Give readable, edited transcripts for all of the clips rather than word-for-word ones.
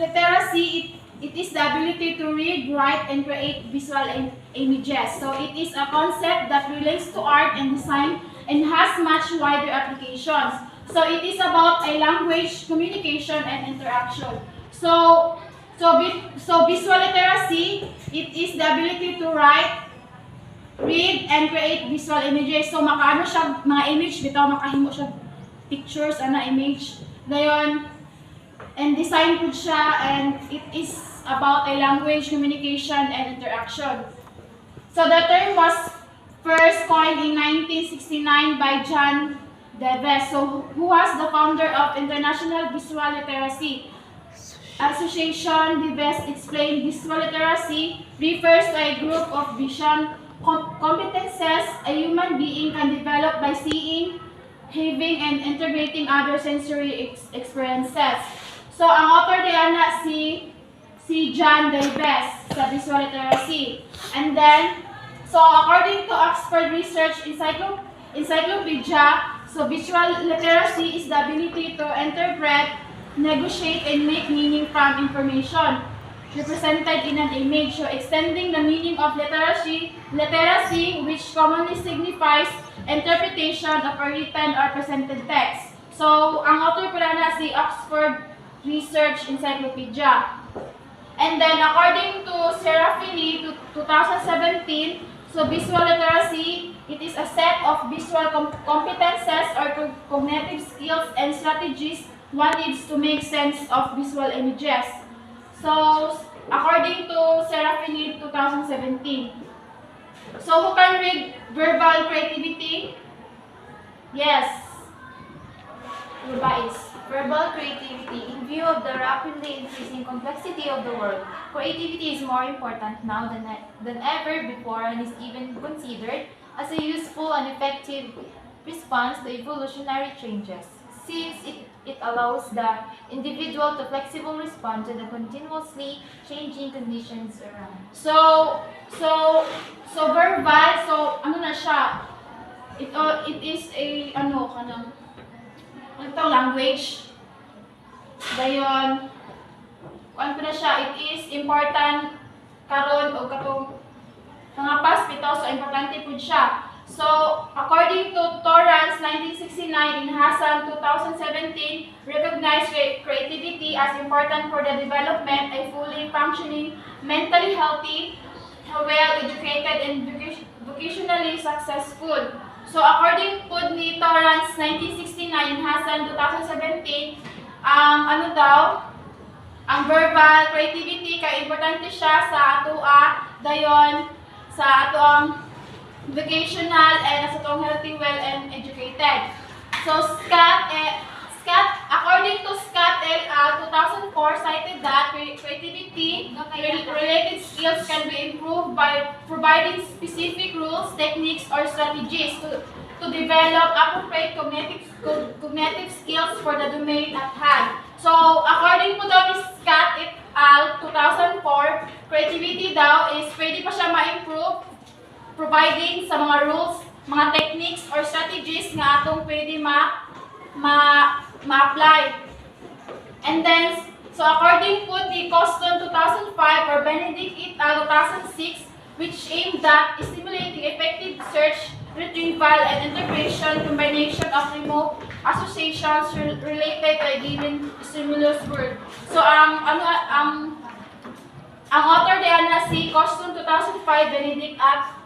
literacy, it is the ability to read, write, and create visual images. So it is a concept that relates to art and design and has much wider applications. So it is about a language, communication, and interaction. So visual literacy, it is the ability to write, read, and create visual images. So makaano siya mga image bitaw, makahimo siya pictures ana image. Dayon, and design po siya, and it is about a language, communication, and interaction. So the term was first coined in 1969 by John Deves, so who was the founder of International Visual Literacy Association. Deves explained visual literacy refers to a group of vision competences a human being can develop by seeing, having, and integrating other sensory experiences. So, ang author diana si John Deves sa visual literacy. And then, so according to Oxford Research Encyclopedia, so visual literacy is the ability to interpret, negotiate, and make meaning from information represented in an image. So, extending the meaning of literacy which commonly signifies interpretation of a written or presented text. So, ang author pala na si Oxford Research Encyclopedia. And then, according to Serafini, 2017, so visual literacy, it is a set of visual competences or cognitive skills and strategies one needs to make sense of visual images. So, according to Serafini, 2017. So, who can read verbal creativity? Yes. Verbal creativity. In view of the rapidly increasing complexity of the world, creativity is more important now than ever before and is even considered as a useful and effective response to evolutionary changes, since it allows the individual to flexibly respond to the continuously changing conditions around. So verbal, so ano na siya? It is a language. Dayon, kuan pa na siya, it is important karon o katong mga past bitaw, so importante pud siya. So, according to Torrance 1969 and Hassan 2017, recognized creativity as important for the development of a fully functioning, mentally healthy, well-educated, and vocationally successful. So, according po ni Torrance 1969 and Hassan 2017, ang verbal creativity kay importante siya sa dayon sa ato ang vocational and sa atong healthy, well, and educated. So, according to Scott et al. 2004 cited that creativity-related skills can be improved by providing specific rules, techniques, or strategies to develop appropriate cognitive skills for the domain at hand. So, according po daw ni Scott et al. 2004, creativity daw is pwede pa siya ma-improve providing sa mga rules, mga techniques, or strategies nga atong pwede ma-apply. And then, so according po ni Coston 2005 or Benedict et al. 2006, which aimed at stimulating effective search, retrieval, and integration combination of remote associations related to a given stimulus word. So, ang author diyan si Coston 2005, Benedict at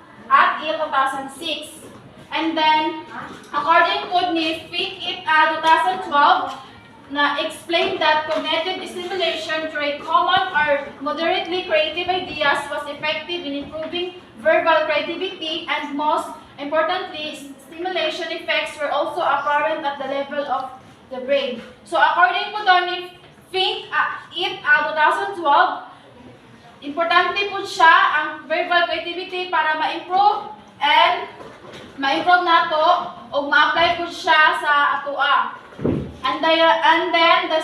il 2006. And then, according to ni Fink et al. 2012, na explained that cognitive stimulation through a common or moderately creative ideas was effective in improving verbal creativity, and most importantly, stimulation effects were also apparent at the level of the brain. So, according po daw ni Fink et al. 2012, importante po siya ang verbal creativity para ma-improve nato o ma-apply po siya sa atoa. And then the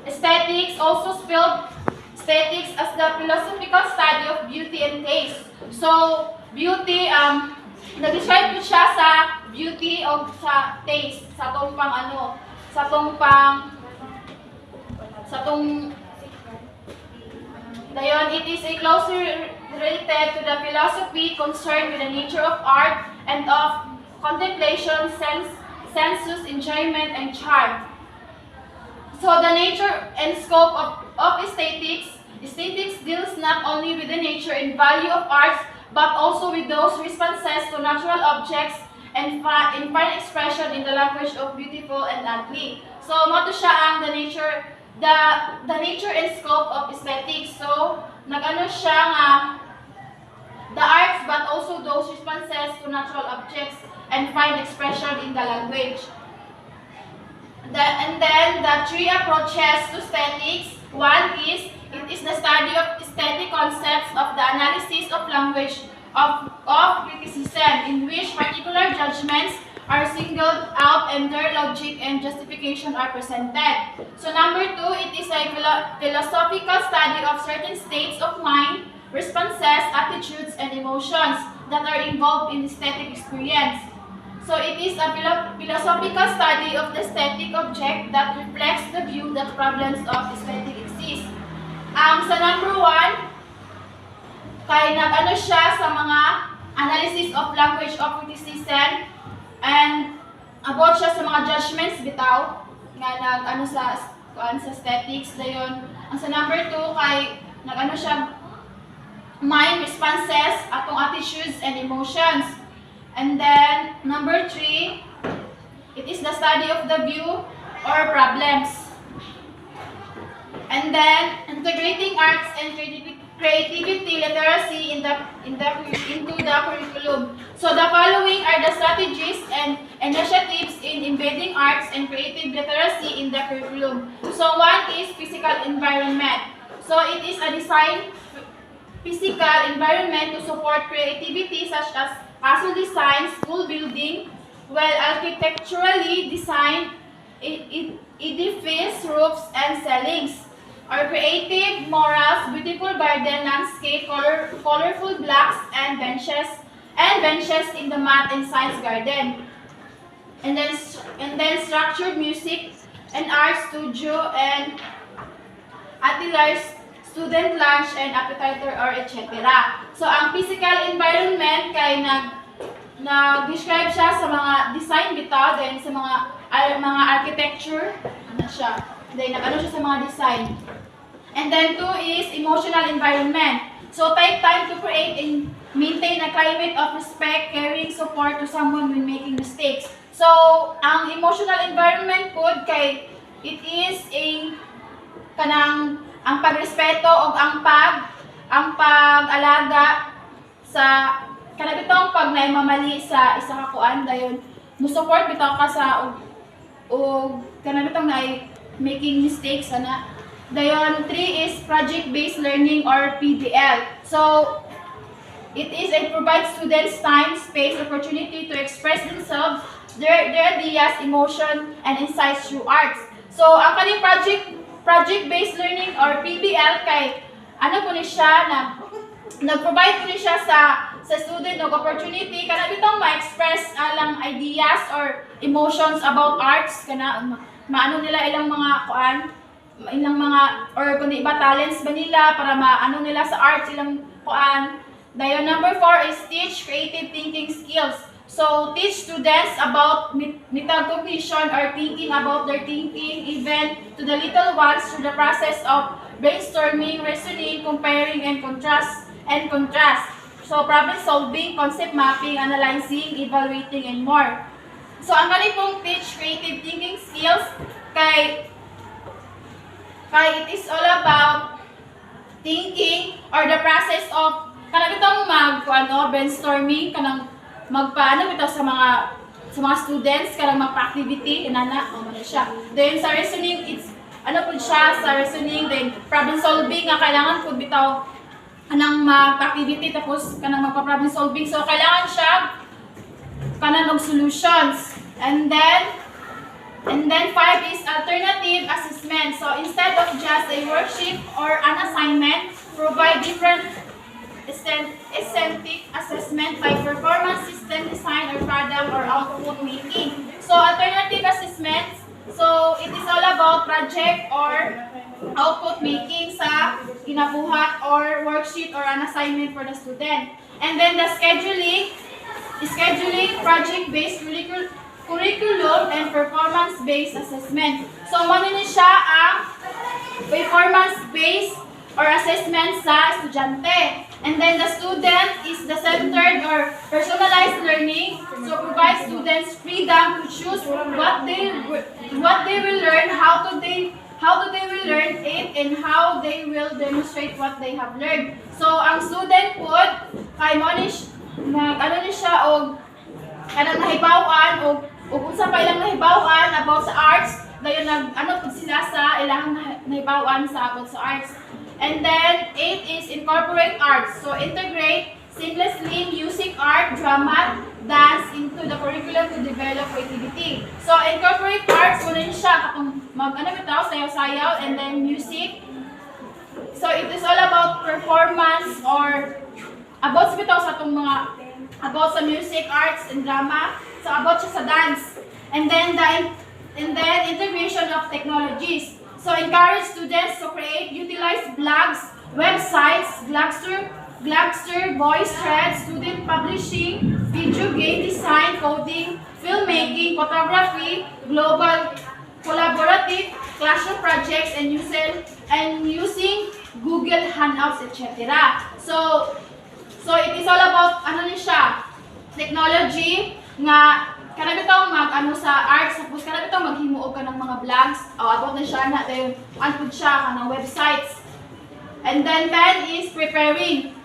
aesthetics also spelled aesthetics as the philosophical study of beauty and taste. So, beauty, nag-describe po siya sa beauty o sa taste, sa tong sa tong dayon, it is a closely related to the philosophy concerned with the nature of art and of contemplation, sensuous enjoyment, and charm. So the nature and scope of aesthetics deals not only with the nature and value of arts, but also with those responses to natural objects and in fine expression in the language of beautiful and ugly. So mato siya ang the nature and scope of aesthetics. So nagano siya nga the arts but also those responses to natural objects and fine expression in the language. And then the three approaches to aesthetics. One is it is the study of aesthetic concepts of the analysis of language of criticism, in which particular judgments are singled out and their logic and justification are presented. So number two, it is a philosophical study of certain states of mind, responses, attitudes, and emotions that are involved in aesthetic experience. So it is a philosophical study of the aesthetic object that reflects the view that problems of aesthetic exist. Sa number one, kay nag-ano siya sa mga analysis of language of criticism and about siya sa mga judgments bitaw nga nag-ano sa aesthetics dayon. Ang sa number two, kay nag-ano siya mind responses, atong attitudes and emotions. And then, number three, it is the study of the view or problems. And then, integrating arts and creativity literacy into the curriculum. So the following are the strategies and initiatives in embedding arts and creative literacy in the curriculum. So one is physical environment. So it is a design physical environment to support creativity such as castle design, school building, well architecturally designed edifice, roofs, and ceilings. Or creative murals, beautiful garden landscape, colorful blocks, and benches in the math and science garden. And then structured music and art studio and ateliers, student lunch and appetizer or etc. So ang physical environment kay nag-describe siya sa mga design bitaw, then sa mga architecture, ano siya. Then nag-ano siya sa mga design. And then two is emotional environment. So take time to create and maintain a climate of respect, caring, support to someone when making mistakes. So ang emotional environment pod kay it is ang pagrespeto o ang pag-alaga sa kanabitong pag naimamali sa isa ka kuan dayon mo-support bitaw ka sa og kanabitong na making mistakes ana. Dayon 3 is project-based learning or PBL. So it provides students time, space, opportunity to express themselves, their ideas, emotion, and insights through arts. So ang kaning project-based learning or PBL kay ano po ni siya nag-provide po ni siya sa student ng opportunity kana bitong ma-express alang ideas or emotions about arts kana maano nila ilang mga kuan ilang mga or kundi iba talents ba nila para maano nila sa arts ilang kuan. Dayon number 4 is teach creative thinking skills. So teach students about metacognition or thinking about their thinking even to the little ones through the process of brainstorming, reasoning, comparing and contrast. So problem solving, concept mapping, analyzing, evaluating and more. So ang kani pong teach creative thinking skills kay it is all about thinking or the process of kanang itong brainstorming kanang magpaano bitaw sa mga students kanang magpa-activity inana o man siya. Then sa reasoning it's ano pud siya sa reasoning, then problem solving nga kailangan pud bitaw kanang mag-activity tapos kanang magpa-problem solving. So kailangan siya kanang og solutions. And then 5 is alternative assessment. So instead of just a worksheet or an assignment, provide different aesthetic assessment like performance, system design, or product or output making. So alternative assessments, so it is all about project or output making sa kinabuhat or worksheet or an assignment for the student. And then the scheduling, project-based curriculum, and performance-based assessment. So, manin siya ang performance-based or assessment sa estudyante. And then the student is the centered or personalized learning. So, provide students freedom to choose what they will learn, how do they will learn it, and how they will demonstrate what they have learned. So, ang student po, kay mo ni siya og kanang nahibawan og unsa pa ilang nahibawan about sa arts, dayon pud sila sa ilang nahibawan sa about sa arts. And then 8 is incorporate arts. So, integrate seamlessly music, art, drama, dance into the curriculum to develop creativity. So, incorporate arts, una siya katong sayaw-sayaw, and then music. So, it is all about performance or about sa itong mga about sa music, arts, and drama. So, about siya sa dance. And then, integration of technologies. So, encourage students to create, utilize blogs, websites, Glagster, voice threads, student publishing, video game design, coding, filmmaking, photography, global collaborative classroom projects, and using Google Hangouts, etc. So it is all about technology nga kanang bitong sa arts, tapos kanang bitong maghimuog ka ng mga vlogs about na siya na dayon anpud siya kanang websites. And then 10 is preparing.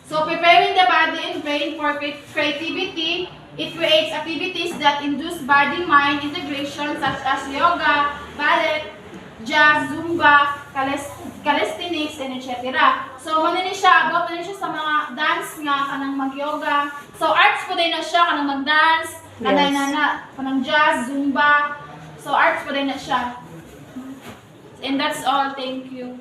So, preparing the body and brain for creativity. It creates activities that induce body-mind integration such as yoga, ballet, jazz, zumba, calisthenics, and etc. So, manini siya, about na siya sa mga dance nga, kanang mag-yoga. So, arts po din na siya, kanang mag-dance, kanang jazz, zumba. So, arts po din na siya. And that's all. Thank you.